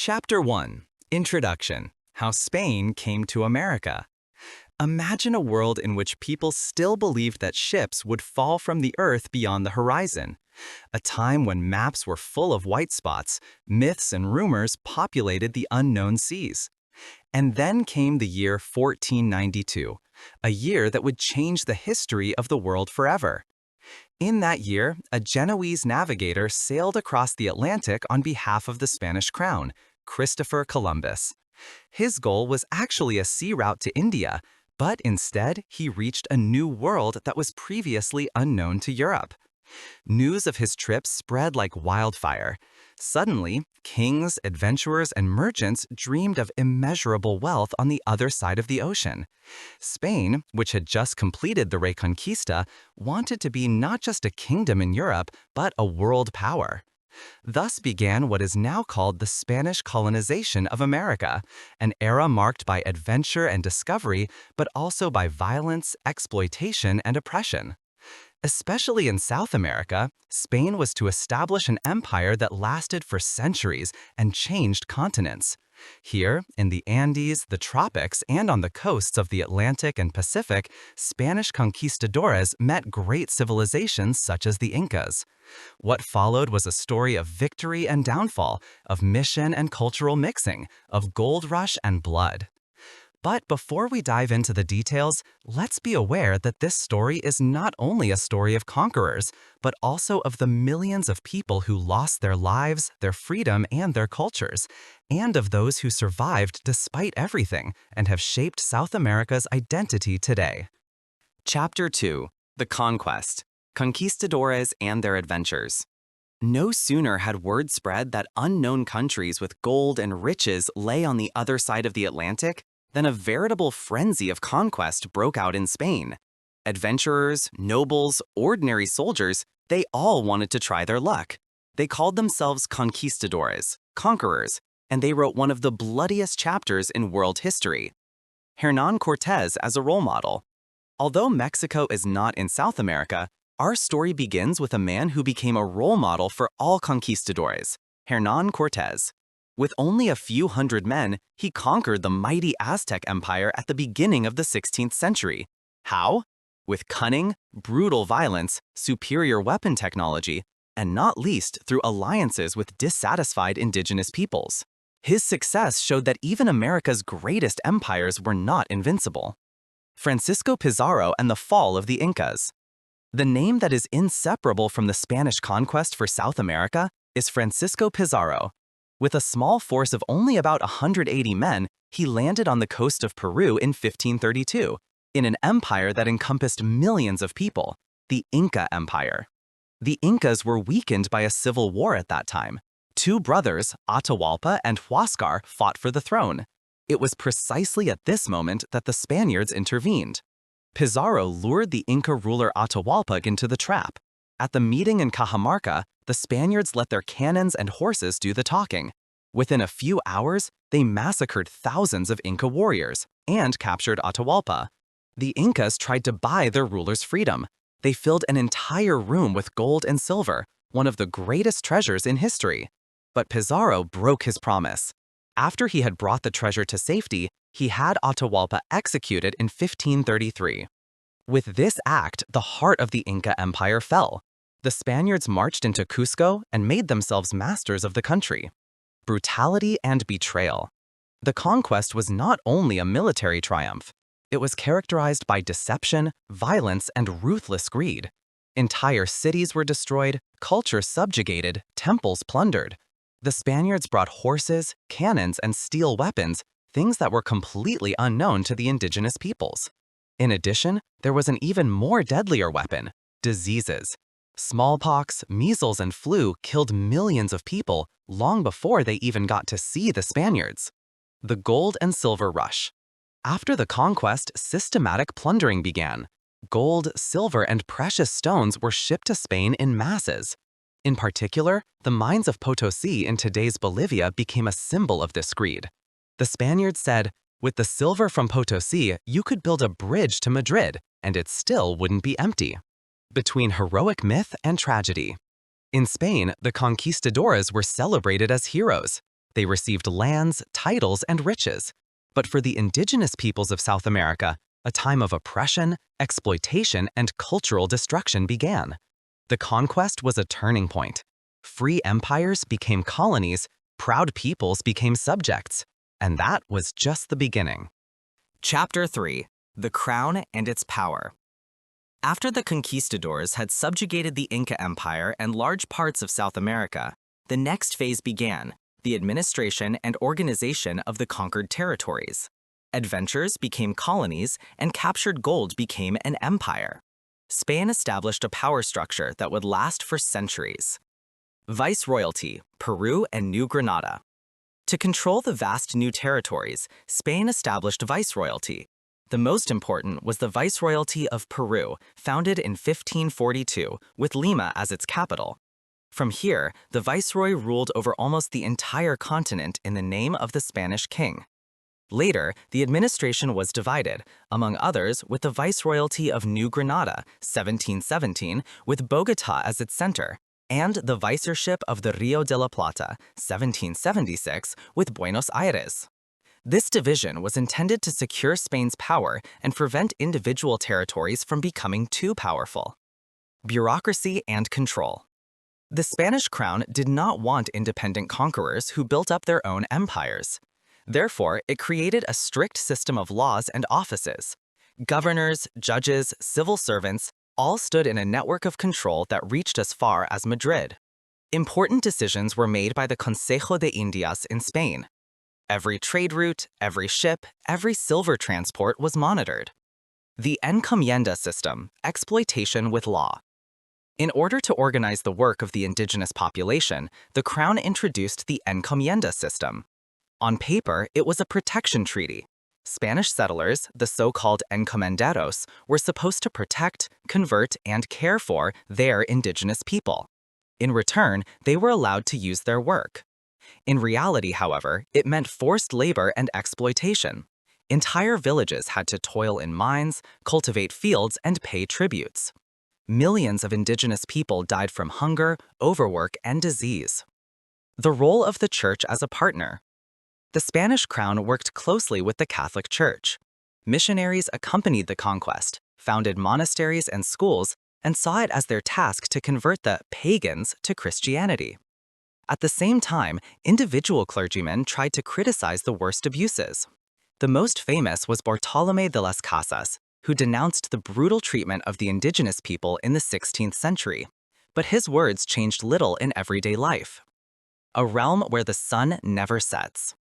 Chapter 1. Introduction. How Spain Came to America. Imagine a world in which people still believed that ships would fall from the earth beyond the horizon. A time when maps were full of white spots, myths and rumors populated the unknown seas. And then came the year 1492, a year that would change the history of the world forever. In that year, a Genoese navigator sailed across the Atlantic on behalf of the Spanish crown, Christopher Columbus. His goal was actually a sea route to India, but instead he reached a new world that was previously unknown to Europe. News of his trip spread like wildfire. Suddenly, kings, adventurers, and merchants dreamed of immeasurable wealth on the other side of the ocean. Spain, which had just completed the Reconquista, wanted to be not just a kingdom in Europe, but a world power. Thus began what is now called the Spanish colonization of America, an era marked by adventure and discovery, but also by violence, exploitation, and oppression. Especially in South America, Spain was to establish an empire that lasted for centuries and changed continents. Here, in the Andes, the tropics, and on the coasts of the Atlantic and Pacific, Spanish conquistadors met great civilizations such as the Incas. What followed was a story of victory and downfall, of mission and cultural mixing, of gold rush and blood. But before we dive into the details, let's be aware that this story is not only a story of conquerors, but also of the millions of people who lost their lives, their freedom, and their cultures, and of those who survived despite everything and have shaped South America's identity today. Chapter 2. The Conquest. Conquistadors and Their Adventures. No sooner had word spread that unknown countries with gold and riches lay on the other side of the Atlantic, then a veritable frenzy of conquest broke out in Spain. Adventurers, nobles, ordinary soldiers, they all wanted to try their luck. They called themselves conquistadores, conquerors, and they wrote one of the bloodiest chapters in world history. Hernán Cortés as a role model. Although Mexico is not in South America, our story begins with a man who became a role model for all conquistadors, Hernán Cortés. With only a few hundred men, he conquered the mighty Aztec Empire at the beginning of the 16th century. How? With cunning, brutal violence, superior weapon technology, and not least through alliances with dissatisfied indigenous peoples. His success showed that even America's greatest empires were not invincible. Francisco Pizarro and the fall of the Incas. The name that is inseparable from the Spanish conquest for South America is Francisco Pizarro. With a small force of only about 180 men, he landed on the coast of Peru in 1532, in an empire that encompassed millions of people, the Inca Empire. The Incas were weakened by a civil war at that time. Two brothers, Atahualpa and Huáscar, fought for the throne. It was precisely at this moment that the Spaniards intervened. Pizarro lured the Inca ruler Atahualpa into the trap. At the meeting in Cajamarca, the Spaniards let their cannons and horses do the talking. Within a few hours, they massacred thousands of Inca warriors and captured Atahualpa. The Incas tried to buy their ruler's freedom. They filled an entire room with gold and silver, one of the greatest treasures in history. But Pizarro broke his promise. After he had brought the treasure to safety, he had Atahualpa executed in 1533. With this act, the heart of the Inca Empire fell. The Spaniards marched into Cusco and made themselves masters of the country. Brutality and betrayal. The conquest was not only a military triumph. It was characterized by deception, violence, and ruthless greed. Entire cities were destroyed, culture subjugated, temples plundered. The Spaniards brought horses, cannons, and steel weapons, things that were completely unknown to the indigenous peoples. In addition, there was an even more deadlier weapon: diseases. Smallpox, measles, and flu killed millions of people long before they even got to see the Spaniards. The gold and silver rush. After the conquest, systematic plundering began. Gold, silver, and precious stones were shipped to Spain in masses. In particular, the mines of Potosí in today's Bolivia became a symbol of this greed. The Spaniards said, "With the silver from Potosí, you could build a bridge to Madrid, and it still wouldn't be empty." Between heroic myth and tragedy. In Spain, the conquistadors were celebrated as heroes. They received lands, titles, and riches. But for the indigenous peoples of South America, a time of oppression, exploitation, and cultural destruction began. The conquest was a turning point. Free empires became colonies, proud peoples became subjects, and that was just the beginning. Chapter 3: The Crown and Its Power. After the conquistadors had subjugated the Inca Empire and large parts of South America, the next phase began: the administration and organization of the conquered territories. Adventures became colonies, and captured gold became an empire. Spain established a power structure that would last for centuries. Viceroyalty, Peru and New Granada. To control the vast new territories, Spain established viceroyalty. The most important was the Viceroyalty of Peru, founded in 1542, with Lima as its capital. From here, the viceroy ruled over almost the entire continent in the name of the Spanish king. Later, the administration was divided, among others with the Viceroyalty of New Granada, 1717, with Bogotá as its center, and the Vicership of the Rio de la Plata, 1776, with Buenos Aires. This division was intended to secure Spain's power and prevent individual territories from becoming too powerful. Bureaucracy and control. The Spanish crown did not want independent conquerors who built up their own empires. Therefore, it created a strict system of laws and offices. Governors, judges, civil servants all stood in a network of control that reached as far as Madrid. Important decisions were made by the Consejo de Indias in Spain. Every trade route, every ship, every silver transport was monitored. The encomienda system, exploitation with law. In order to organize the work of the indigenous population, the crown introduced the encomienda system. On paper, it was a protection treaty. Spanish settlers, the so-called encomenderos, were supposed to protect, convert, and care for their indigenous people. In return, they were allowed to use their work. In reality, however, it meant forced labor and exploitation. Entire villages had to toil in mines, cultivate fields, and pay tributes. Millions of indigenous people died from hunger, overwork, and disease. The role of the church as a partner. The Spanish crown worked closely with the Catholic Church. Missionaries accompanied the conquest, founded monasteries and schools, and saw it as their task to convert the pagans to Christianity. At the same time, individual clergymen tried to criticize the worst abuses. The most famous was Bartolomé de las Casas, who denounced the brutal treatment of the indigenous people in the 16th century. But his words changed little in everyday life. A realm where the sun never sets.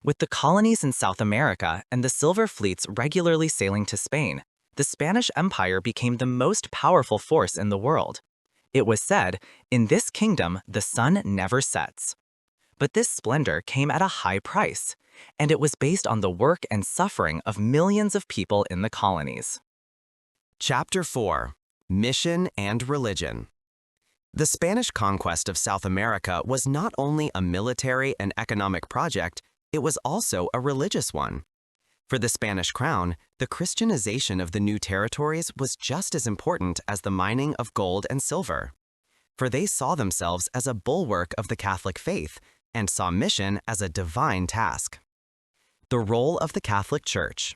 With the colonies in South America and the silver fleets regularly sailing to Spain, the Spanish Empire became the most powerful force in the world. It was said, "In this kingdom, the sun never sets." But this splendor came at a high price, and it was based on the work and suffering of millions of people in the colonies. Chapter 4: Mission and Religion. The Spanish conquest of South America was not only a military and economic project, it was also a religious one. For the Spanish crown, the Christianization of the new territories was just as important as the mining of gold and silver. For they saw themselves as a bulwark of the Catholic faith and saw mission as a divine task. The role of the Catholic Church.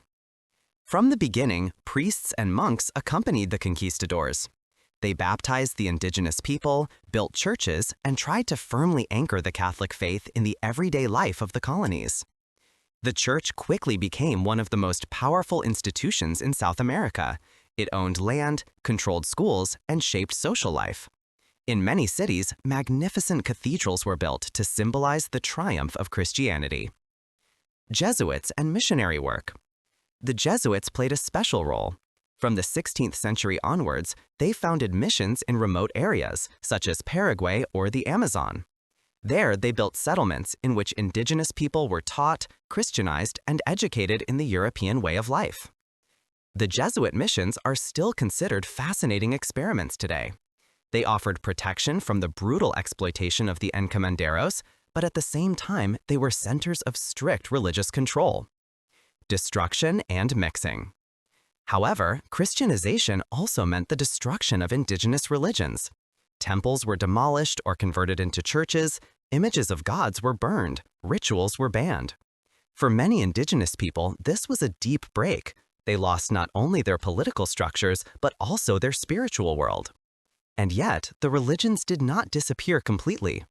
From the beginning, priests and monks accompanied the conquistadors. They baptized the indigenous people, built churches, and tried to firmly anchor the Catholic faith in the everyday life of the colonies. The church quickly became one of the most powerful institutions in South America. It owned land, controlled schools, and shaped social life. In many cities, magnificent cathedrals were built to symbolize the triumph of Christianity. Jesuits and missionary work. The Jesuits played a special role. From the 16th century onwards, they founded missions in remote areas, such as Paraguay or the Amazon. There, they built settlements in which indigenous people were taught, Christianized, and educated in the European way of life. The Jesuit missions are still considered fascinating experiments today. They offered protection from the brutal exploitation of the encomenderos, but at the same time, they were centers of strict religious control. Destruction and mixing. However, Christianization also meant the destruction of indigenous religions. Temples were demolished or converted into churches, Images of gods were burned, rituals were banned. For many indigenous people, this was a deep break. They lost not only their political structures, but also their spiritual world. And yet, the religions did not disappear completely.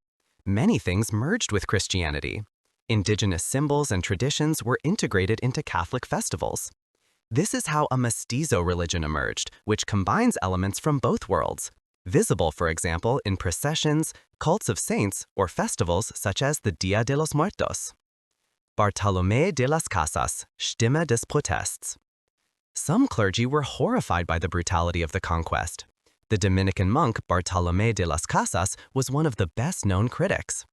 Many things merged with Christianity. Indigenous symbols and traditions were integrated into Catholic festivals. This is how a mestizo religion emerged, which combines elements from both worlds, visible, for example, in processions, cults of saints, or festivals such as the Dia de los Muertos. Bartolomé de las Casas, Stimme des Protests. Some clergy were horrified by the brutality of the conquest. The Dominican monk Bartolomé de las Casas was one of the best-known critics.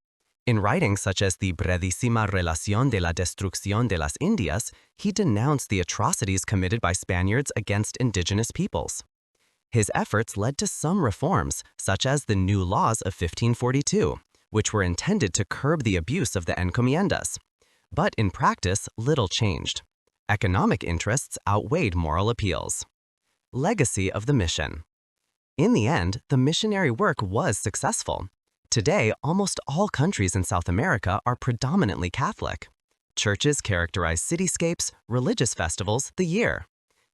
In writings such as the Brevísima Relación de la Destrucción de las Indias, he denounced the atrocities committed by Spaniards against indigenous peoples. His efforts led to some reforms, such as the new laws of 1542, which were intended to curb the abuse of the encomiendas. But in practice, little changed. Economic interests outweighed moral appeals. Legacy of the mission. In the end, the missionary work was successful. Today, almost all countries in South America are predominantly Catholic. Churches characterize cityscapes, religious festivals, the year.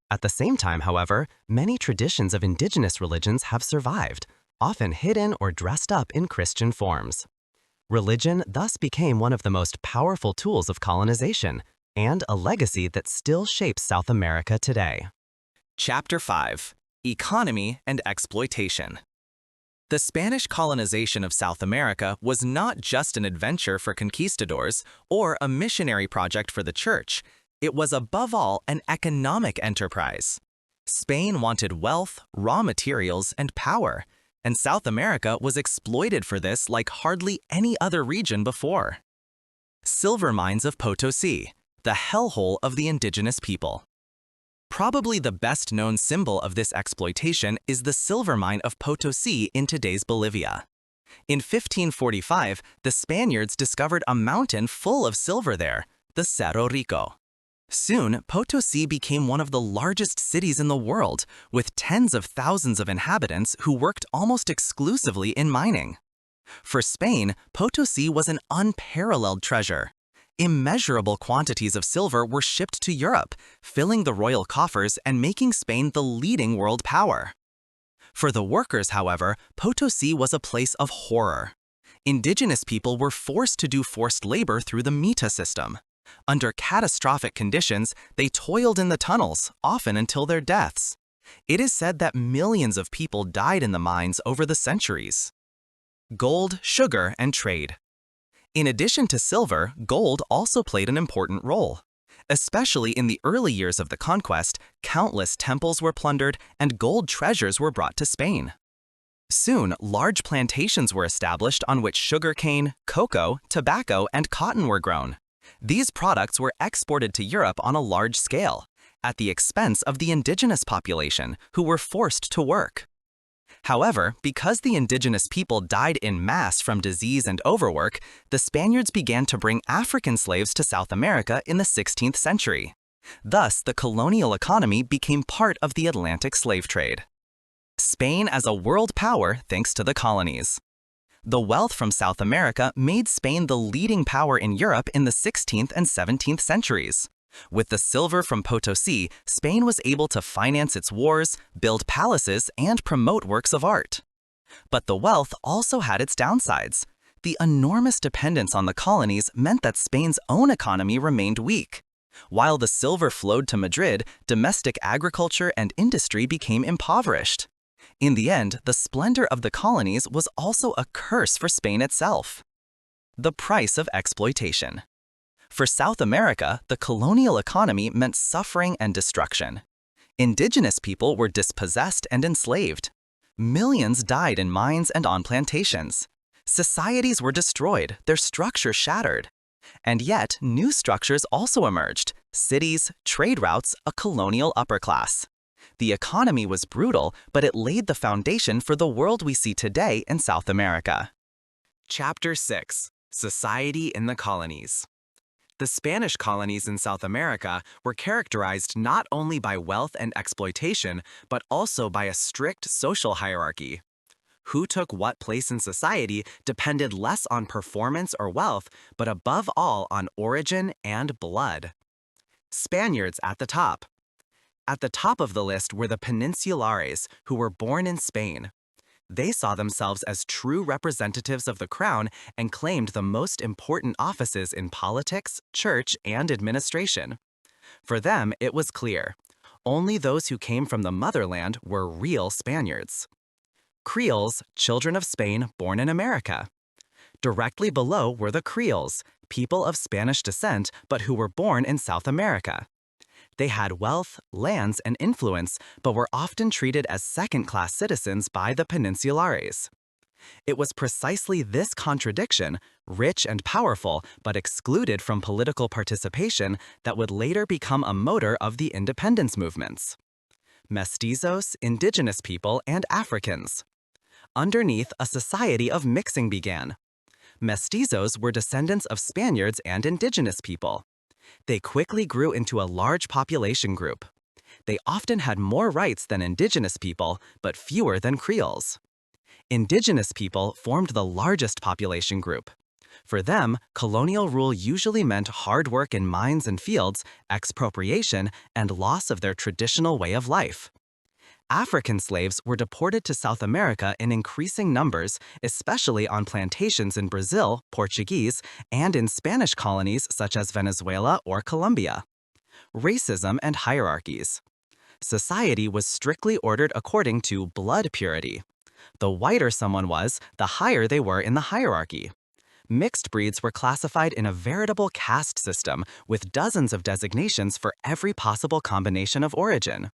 At the same time, however, many traditions of indigenous religions have survived, often hidden or dressed up in Christian forms. Religion thus became one of the most powerful tools of colonization, and a legacy that still shapes South America today. Chapter 5. Economy and Exploitation. The Spanish colonization of South America was not just an adventure for conquistadors or a missionary project for the church. It was above all an economic enterprise. Spain wanted wealth, raw materials, and power, and South America was exploited for this like hardly any other region before. Silver mines of Potosí, the hellhole of the indigenous people. Probably the best-known symbol of this exploitation is the silver mine of Potosí in today's Bolivia. In 1545, the Spaniards discovered a mountain full of silver there, the Cerro Rico. Soon, Potosí became one of the largest cities in the world, with tens of thousands of inhabitants who worked almost exclusively in mining. For Spain, Potosí was an unparalleled treasure. Immeasurable quantities of silver were shipped to Europe, filling the royal coffers and making Spain the leading world power. For the workers, however, Potosí was a place of horror. Indigenous people were forced to do forced labor through the mita system. Under catastrophic conditions, they toiled in the tunnels, often until their deaths. It is said that millions of people died in the mines over the centuries. Gold, sugar, and trade. In addition to silver, gold also played an important role. Especially in the early years of the conquest, countless temples were plundered and gold treasures were brought to Spain. Soon, large plantations were established on which sugarcane, cocoa, tobacco, and cotton were grown. These products were exported to Europe on a large scale, at the expense of the indigenous population, who were forced to work. However, because the indigenous people died in mass from disease and overwork, the Spaniards began to bring African slaves to South America in the 16th century. Thus, the colonial economy became part of the Atlantic slave trade. Spain as a world power thanks to the colonies. The wealth from South America made Spain the leading power in Europe in the 16th and 17th centuries. With the silver from Potosí, Spain was able to finance its wars, build palaces, and promote works of art. But the wealth also had its downsides. The enormous dependence on the colonies meant that Spain's own economy remained weak. While the silver flowed to Madrid, domestic agriculture and industry became impoverished. In the end, the splendor of the colonies was also a curse for Spain itself. The price of exploitation. For South America, the colonial economy meant suffering and destruction. Indigenous people were dispossessed and enslaved. Millions died in mines and on plantations. Societies were destroyed, their structure shattered. And yet, new structures also emerged: cities, trade routes, a colonial upper class. The economy was brutal, but it laid the foundation for the world we see today in South America. Chapter 6. Society in the Colonies. The Spanish colonies in South America were characterized not only by wealth and exploitation, but also by a strict social hierarchy. Who took what place in society depended less on performance or wealth, but above all on origin and blood. Spaniards at the top. At the top of the list were the peninsulares, who were born in Spain. They saw themselves as true representatives of the crown and claimed the most important offices in politics, church, and administration. For them, it was clear. Only those who came from the motherland were real Spaniards. Creoles, children of Spain born in America. Directly below were the Creoles, people of Spanish descent but who were born in South America. They had wealth, lands, and influence, but were often treated as second-class citizens by the peninsulares. It was precisely this contradiction, rich and powerful but excluded from political participation, that would later become a motor of the independence movements. Mestizos, indigenous people, and Africans. Underneath, a society of mixing began. Mestizos were descendants of Spaniards and indigenous people. They quickly grew into a large population group. They often had more rights than indigenous people, but fewer than Creoles. Indigenous people formed the largest population group. For them, colonial rule usually meant hard work in mines and fields, expropriation, and loss of their traditional way of life. African slaves were deported to South America in increasing numbers, especially on plantations in Brazil, Portuguese, and in Spanish colonies such as Venezuela or Colombia. Racism and hierarchies. Society was strictly ordered according to blood purity. The whiter someone was, the higher they were in the hierarchy. Mixed breeds were classified in a veritable caste system with dozens of designations for every possible combination of origin.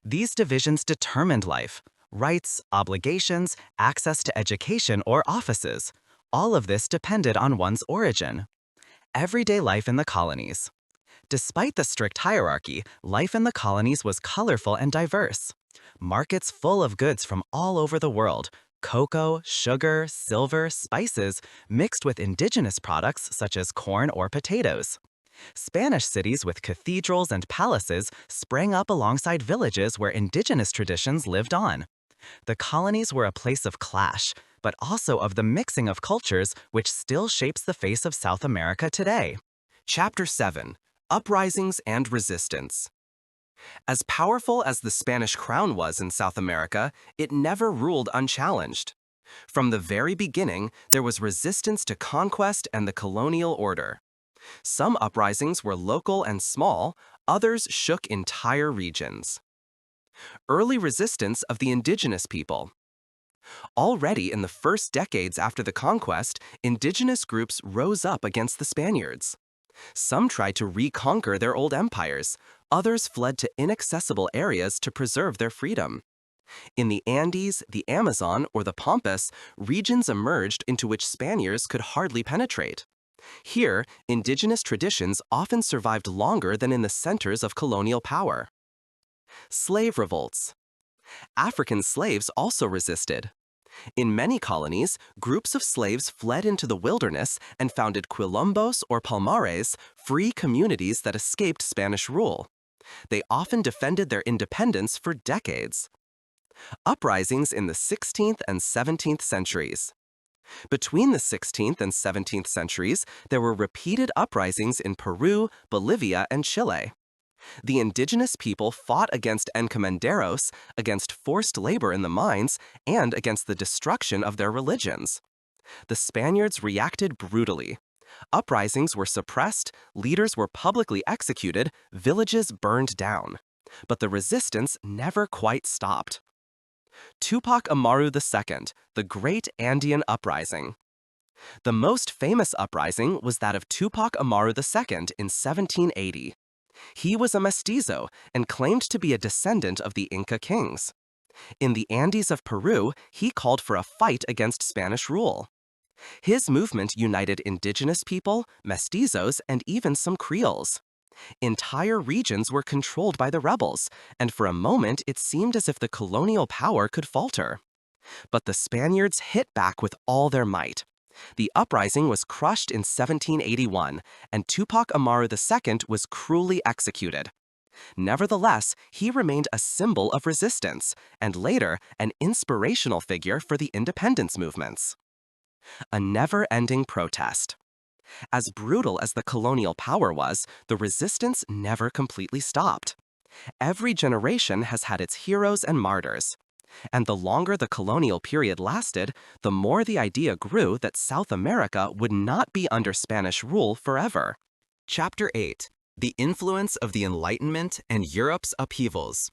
These divisions determined life, rights, obligations, access to education or offices. All of this depended on one's origin. Everyday life in the colonies. Despite the strict hierarchy, life in the colonies was colorful and diverse. Markets full of goods from all over the world, cocoa, sugar, silver, spices, mixed with indigenous products such as corn or potatoes. Spanish cities with cathedrals and palaces sprang up alongside villages where indigenous traditions lived on. The colonies were a place of clash, but also of the mixing of cultures which still shapes the face of South America today. Chapter 7. Uprisings and Resistance. As powerful as the Spanish crown was in South America, it never ruled unchallenged. From the very beginning, there was resistance to conquest and the colonial order. Some uprisings were local and small, others shook entire regions. Early resistance of the indigenous people. Already in the first decades after the conquest, indigenous groups rose up against the Spaniards. Some tried to reconquer their old empires, others fled to inaccessible areas to preserve their freedom. In the Andes, the Amazon, or the Pampas, regions emerged into which Spaniards could hardly penetrate. Here, indigenous traditions often survived longer than in the centers of colonial power. Slave revolts. African slaves also resisted. In many colonies, groups of slaves fled into the wilderness and founded quilombos or palmares, free communities that escaped Spanish rule. They often defended their independence for decades. Uprisings in the 16th and 17th centuries. Between the 16th and 17th centuries, there were repeated uprisings in Peru, Bolivia, and Chile. The indigenous people fought against encomenderos, against forced labor in the mines, and against the destruction of their religions. The Spaniards reacted brutally. Uprisings were suppressed, leaders were publicly executed, villages burned down. But the resistance never quite stopped. Tupac Amaru II, the Great Andean Uprising. The most famous uprising was that of Tupac Amaru II in 1780. He was a mestizo and claimed to be a descendant of the Inca kings. In the Andes of Peru, he called for a fight against Spanish rule. His movement united indigenous people, mestizos, and even some Creoles. Entire regions were controlled by the rebels, and for a moment it seemed as if the colonial power could falter. But the Spaniards hit back with all their might. The uprising was crushed in 1781, and Tupac Amaru II was cruelly executed. Nevertheless, he remained a symbol of resistance, and later, an inspirational figure for the independence movements. A never-ending protest. As brutal as the colonial power was, the resistance never completely stopped. Every generation has had its heroes and martyrs. And the longer the colonial period lasted, the more the idea grew that South America would not be under Spanish rule forever. Chapter 8. The Influence of the Enlightenment and Europe's Upheavals.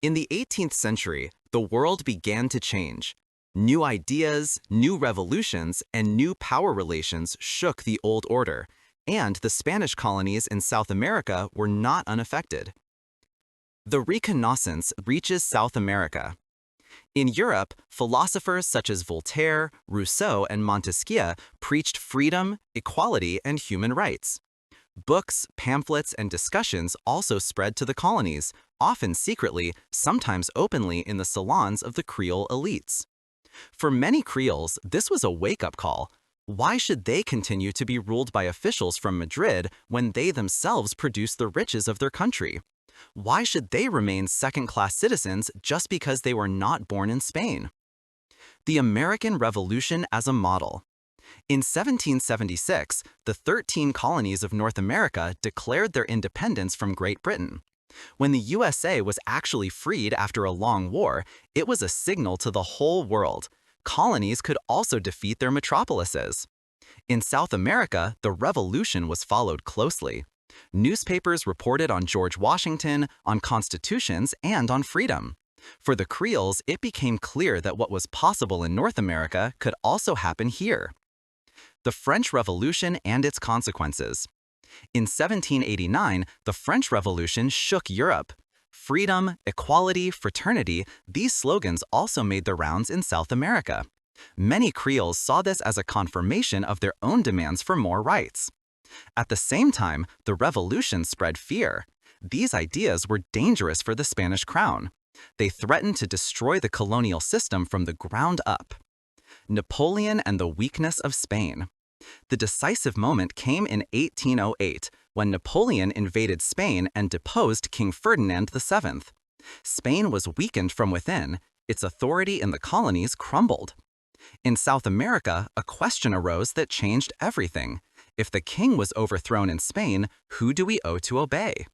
In the 18th century, the world began to change. New ideas, new revolutions, and new power relations shook the old order, and the Spanish colonies in South America were not unaffected. The Reconnaissance reaches South America. In Europe, philosophers such as Voltaire, Rousseau, and Montesquieu preached freedom, equality, and human rights. Books, pamphlets, and discussions also spread to the colonies, often secretly, sometimes openly in the salons of the Creole elites. For many Creoles, this was a wake-up call. Why should they continue to be ruled by officials from Madrid when they themselves produce the riches of their country? Why should they remain second-class citizens just because they were not born in Spain? The American Revolution as a model. In 1776, the 13 colonies of North America declared their independence from Great Britain. When the USA was actually freed after a long war, it was a signal to the whole world. Colonies could also defeat their metropolises. In South America, the revolution was followed closely. Newspapers reported on George Washington, on constitutions, and on freedom. For the Creoles, it became clear that what was possible in North America could also happen here. The French Revolution and its consequences. In 1789, the French Revolution shook Europe. Freedom, equality, fraternity, these slogans also made their rounds in South America. Many Creoles saw this as a confirmation of their own demands for more rights. At the same time, the revolution spread fear. These ideas were dangerous for the Spanish crown. They threatened to destroy the colonial system from the ground up. Napoleon and the weakness of Spain. The decisive moment came in 1808, when Napoleon invaded Spain and deposed King Ferdinand VII. Spain was weakened from within. Its authority in the colonies crumbled. In South America, a question arose that changed everything. If the king was overthrown in Spain, who do we owe to obey?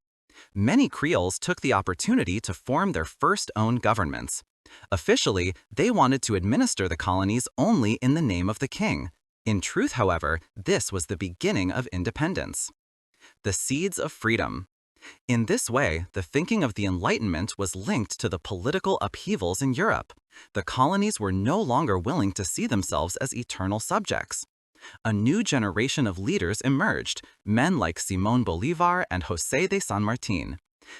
Many Creoles took the opportunity to form their first own governments. Officially, they wanted to administer the colonies only in the name of the king. In truth, however, this was the beginning of independence. The seeds of freedom. In this way, the thinking of the Enlightenment was linked to the political upheavals in Europe. The colonies were no longer willing to see themselves as eternal subjects. A new generation of leaders emerged, men like Simón Bolívar and José de San Martín.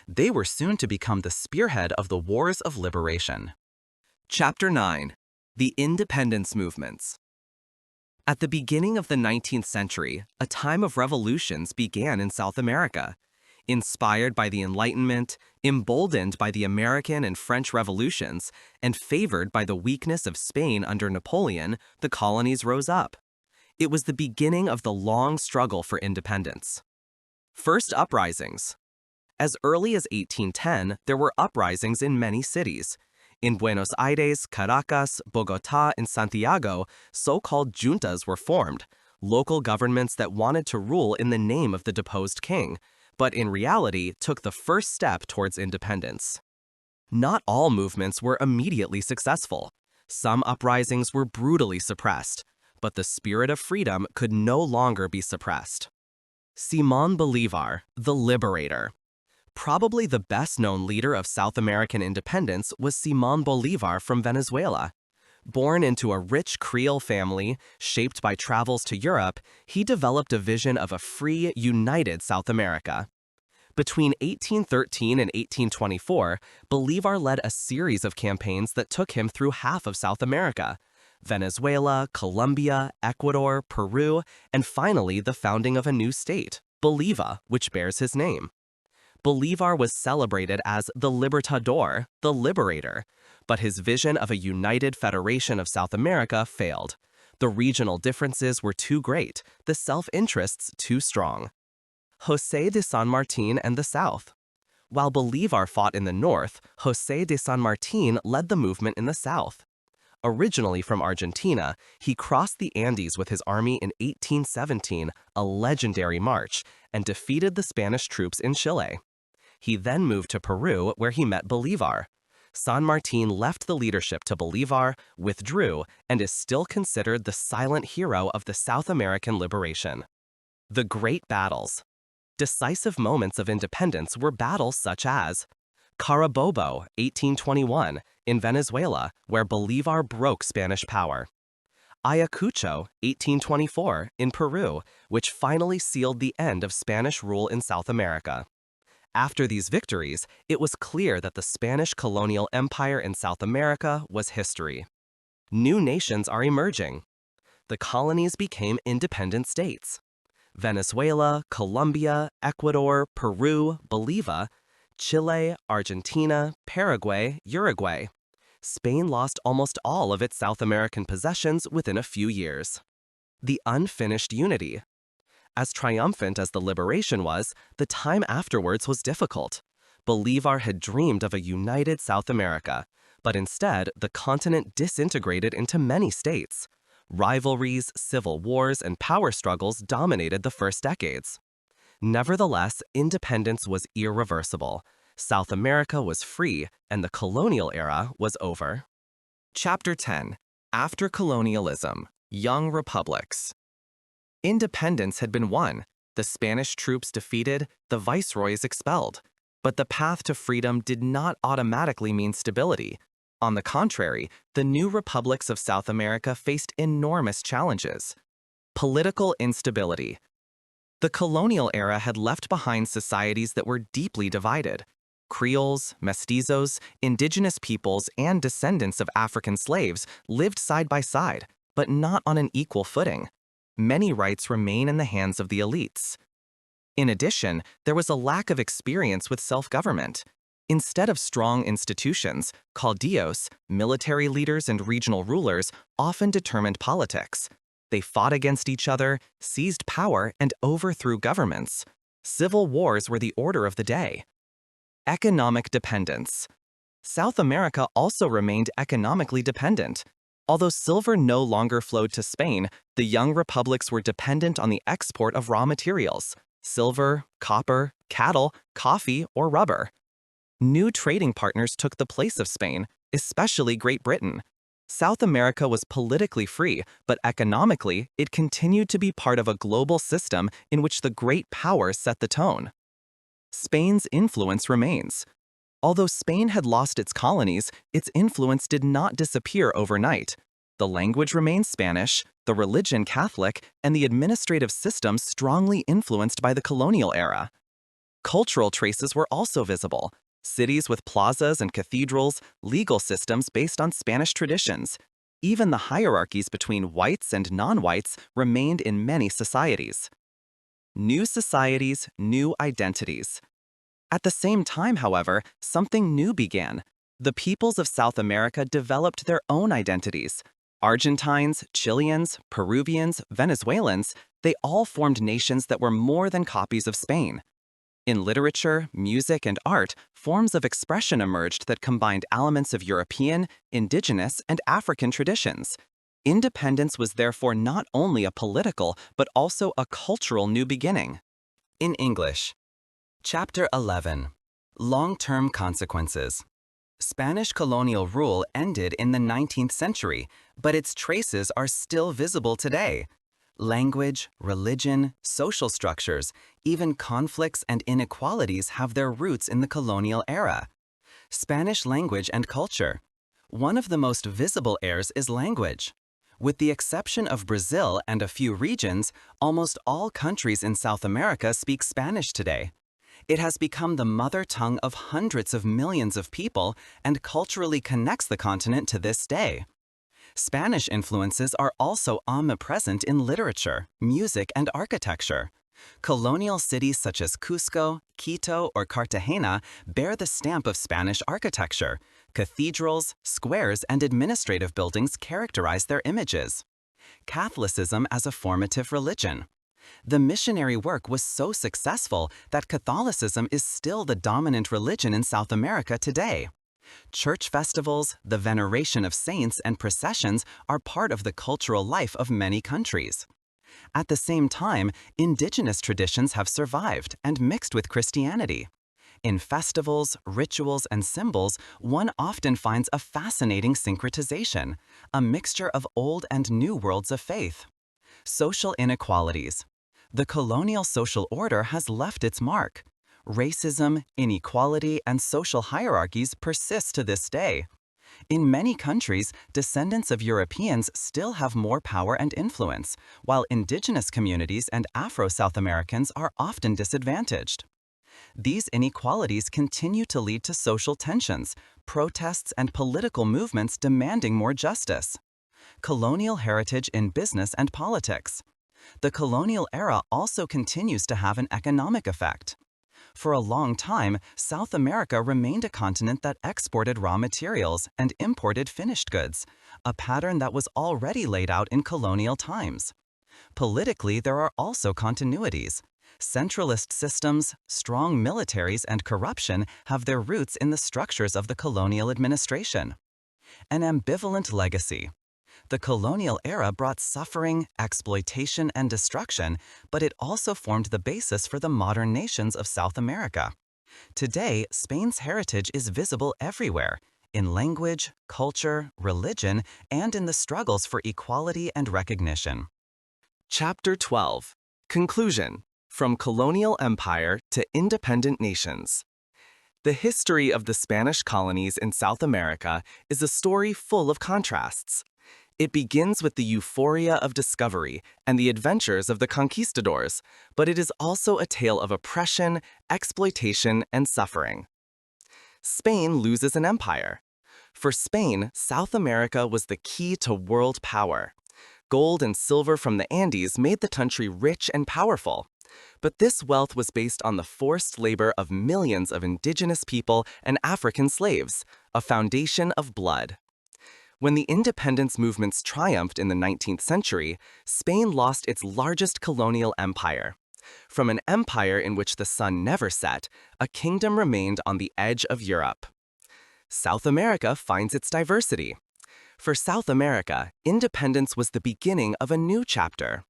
They were soon to become the spearhead of the wars of liberation. Chapter 9. The Independence Movements. At the beginning of the 19th century, a time of revolutions began in South America. Inspired by the Enlightenment, emboldened by the American and French revolutions, and favored by the weakness of Spain under Napoleon, the colonies rose up. It was the beginning of the long struggle for independence. First uprisings. As early as 1810, there were uprisings in many cities. In Buenos Aires, Caracas, Bogotá, and Santiago, so-called juntas were formed, local governments that wanted to rule in the name of the deposed king, but in reality took the first step towards independence. Not all movements were immediately successful. Some uprisings were brutally suppressed, but the spirit of freedom could no longer be suppressed. Simón Bolívar, the Liberator. Probably the best-known leader of South American independence was Simón Bolívar from Venezuela. Born into a rich Creole family, shaped by travels to Europe, he developed a vision of a free, united South America. Between 1813 and 1824, Bolívar led a series of campaigns that took him through half of South America: Venezuela, Colombia, Ecuador, Peru, and finally the founding of a new state, Bolivia, which bears his name. Bolívar was celebrated as the Libertador, the Liberator, but his vision of a united federation of South America failed. The regional differences were too great, the self-interests too strong. José de San Martín and the South. While Bolívar fought in the north, José de San Martín led the movement in the south. Originally from Argentina, he crossed the Andes with his army in 1817, a legendary march, and defeated the Spanish troops in Chile. He then moved to Peru, where he met Bolívar. San Martín left the leadership to Bolívar, withdrew, and is still considered the silent hero of the South American liberation. The Great Battles. Decisive moments of independence were battles such as Carabobo, 1821, in Venezuela, where Bolívar broke Spanish power. Ayacucho, 1824, in Peru, which finally sealed the end of Spanish rule in South America. After these victories, it was clear that the Spanish colonial empire in South America was history. New nations are emerging. The colonies became independent states. Venezuela, Colombia, Ecuador, Peru, Bolivia, Chile, Argentina, Paraguay, Uruguay. Spain lost almost all of its South American possessions within a few years. The unfinished unity. As triumphant as the liberation was, the time afterwards was difficult. Bolívar had dreamed of a united South America, but instead the continent disintegrated into many states. Rivalries, civil wars, and power struggles dominated the first decades. Nevertheless, independence was irreversible. South America was free, and the colonial era was over. Chapter 10. After Colonialism, Young Republics. Independence had been won, the Spanish troops defeated, the viceroys expelled. But the path to freedom did not automatically mean stability. On the contrary, the new republics of South America faced enormous challenges. Political instability. The colonial era had left behind societies that were deeply divided. Creoles, mestizos, indigenous peoples, and descendants of African slaves lived side by side, but not on an equal footing. Many rights remain in the hands of the elites. In addition, there was a lack of experience with self-government. Instead of strong institutions, caudillos, military leaders and regional rulers, often determined politics. They fought against each other, seized power, and overthrew governments. Civil wars were the order of the day. Economic dependence. South America also remained economically dependent. Although silver no longer flowed to Spain, the young republics were dependent on the export of raw materials: silver, copper, cattle, coffee, or rubber. New trading partners took the place of Spain, especially Great Britain. South America was politically free, but economically, it continued to be part of a global system in which the great powers set the tone. Spain's influence remains. Although Spain had lost its colonies, its influence did not disappear overnight. The language remained Spanish, the religion Catholic, and the administrative system strongly influenced by the colonial era. Cultural traces were also visible. Cities with plazas and cathedrals, legal systems based on Spanish traditions. Even the hierarchies between whites and non-whites remained in many societies. New societies, new identities. At the same time, however, something new began. The peoples of South America developed their own identities. Argentines, Chileans, Peruvians, Venezuelans, they all formed nations that were more than copies of Spain. In literature, music, and art, forms of expression emerged that combined elements of European, indigenous, and African traditions. Independence was therefore not only a political, but also a cultural new beginning. In English. Chapter 11. Long-term consequences. Spanish colonial rule ended in the 19th century, but its traces are still visible today. Language, religion, social structures, even conflicts and inequalities have their roots in the colonial era. Spanish language and culture. One of the most visible heirs is language. With the exception of Brazil and a few regions, almost all countries in South America speak Spanish today. It has become the mother tongue of hundreds of millions of people and culturally connects the continent to this day. Spanish influences are also omnipresent in literature, music, and architecture. Colonial cities such as Cusco, Quito, or Cartagena bear the stamp of Spanish architecture. Cathedrals, squares, and administrative buildings characterize their images. Catholicism as a formative religion. The missionary work was so successful that Catholicism is still the dominant religion in South America today. Church festivals, the veneration of saints, and processions are part of the cultural life of many countries. At the same time, indigenous traditions have survived and mixed with Christianity. In festivals, rituals, and symbols, one often finds a fascinating syncretization, a mixture of old and new worlds of faith. Social inequalities. The colonial social order has left its mark. Racism, inequality, and social hierarchies persist to this day. In many countries, descendants of Europeans still have more power and influence, while indigenous communities and Afro-South Americans are often disadvantaged. These inequalities continue to lead to social tensions, protests, and political movements demanding more justice. Colonial heritage in business and politics. The colonial era also continues to have an economic effect. For a long time, South America remained a continent that exported raw materials and imported finished goods, a pattern that was already laid out in colonial times. Politically, there are also continuities. Centralist systems, strong militaries, and corruption have their roots in the structures of the colonial administration. An ambivalent legacy. The colonial era brought suffering, exploitation, and destruction, but it also formed the basis for the modern nations of South America. Today, Spain's heritage is visible everywhere, in language, culture, religion, and in the struggles for equality and recognition. Chapter 12. Conclusion. From Colonial Empire to Independent Nations. The history of the Spanish colonies in South America is a story full of contrasts. It begins with the euphoria of discovery and the adventures of the conquistadors, but it is also a tale of oppression, exploitation, and suffering. Spain loses an empire. For Spain, South America was the key to world power. Gold and silver from the Andes made the country rich and powerful. But this wealth was based on the forced labor of millions of indigenous people and African slaves, a foundation of blood. When the independence movements triumphed in the 19th century, Spain lost its largest colonial empire. From an empire in which the sun never set, a kingdom remained on the edge of Europe. South America finds its diversity. For South America, independence was the beginning of a new chapter.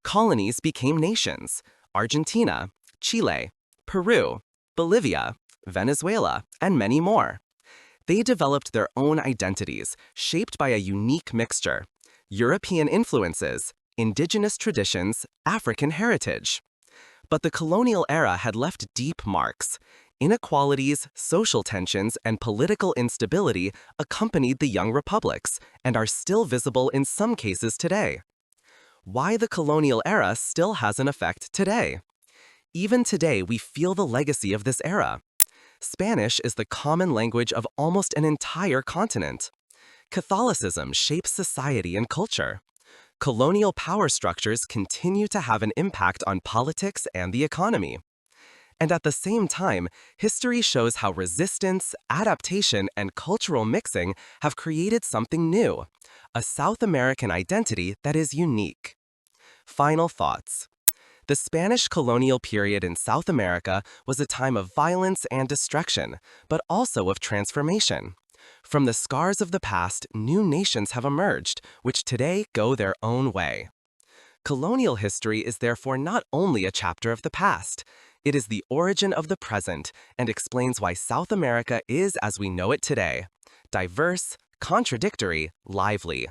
Colonies became nations: Argentina, Chile, Peru, Bolivia, Venezuela, and many more. They developed their own identities, shaped by a unique mixture: European influences, indigenous traditions, African heritage. But the colonial era had left deep marks. Inequalities, social tensions, and political instability accompanied the young republics and are still visible in some cases today. Why the colonial era still has an effect today? Even today, we feel the legacy of this era. Spanish is the common language of almost an entire continent. Catholicism shapes society and culture. Colonial power structures continue to have an impact on politics and the economy. And at the same time, history shows how resistance, adaptation, and cultural mixing have created something new: a South American identity that is unique. Final thoughts. The Spanish colonial period in South America was a time of violence and destruction, but also of transformation. From the scars of the past, new nations have emerged, which today go their own way. Colonial history is therefore not only a chapter of the past. It is the origin of the present and explains why South America is as we know it today: diverse, contradictory, lively.